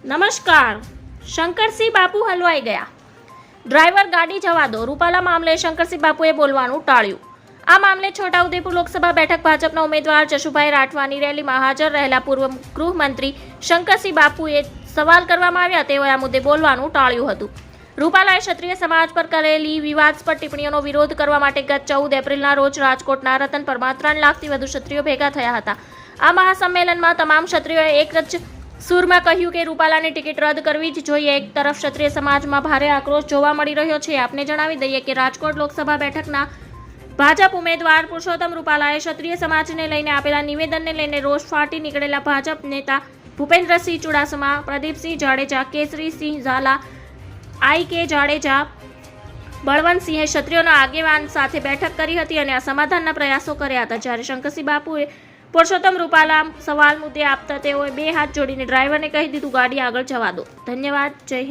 નમસ્કાર. શંકરસિંહ બાપુ હલવાઈ ગયા. ડ્રાઈવર ગાડી જવા દો. રૂપાલા મામલે શંકરસિંહ બાપુએ બોલવાનું ટાળ્યું. આ મામલે છોટાઉદેપુર લોકસભા બેઠક ભાજપના ઉમેદવાર જશુભાઈ રાઠવાની રેલીમાં હાજર રહેલા પૂર્વ ગૃહમંત્રી શંકરસિંહ બાપુએ સવાલ કરવામાં આવ્યા. તેઓએ આ મુદ્દે બોલવાનું ટાળ્યું હતું. રૂપાલાએ ક્ષત્રિય સમાજ પર કરેલી વિવાદાસ્પદ ટિપ્પણીઓનો વિરોધ કરવા માટે ગત 14 એપ્રિલના રોજ રાજકોટના રતન પરમાં 3 લાખથી વધુ ક્ષત્રિયો ભેગા થયા હતા. આ મહાસંમેલનમાં તમામ ક્ષત્રિયોએ એક જ સુરમાં કહ્યું કે રૂપાલાની ટિકિટ રદ કરવી જ જોઈએ. એક તરફ ક્ષત્રિય સમાજમાં ભારે આક્રોશ જોવા મળી રહ્યો છે. આપને જણાવી દઈએ કે રાજકોટ લોકસભા બેઠકના ભાજપ ઉમેદવાર પુરુષોત્તમ રૂપાલાએ ક્ષત્રિય સમાજને લઈને આપેલા નિવેદનને લઈને રોષ ફાટી નીકળેલા ભાજપ નેતા ભૂપેન્દ્રસિંહ ચુડાસમા, પ્રદીપસિંહ જાડેજા, કેસરીસિંહ ઝાલા, I.K. જાડેજા, બળવંતસિંહે ક્ષત્રિયોના આગેવાન સાથે બેઠક કરી હતી અને સમાધાનના પ્રયાસો કર્યા હતા. જ્યારે શંકરસિંહ બાપુએ પુરુષોત્તમ રૂપાલા સવાલ મુદ્દે આપતા તેઓએ 2 હાથ જોડીને ડ્રાઈવરને કહી દીધું, ગાડી આગળ જવા દો. ધન્યવાદ. જય હિન્દ.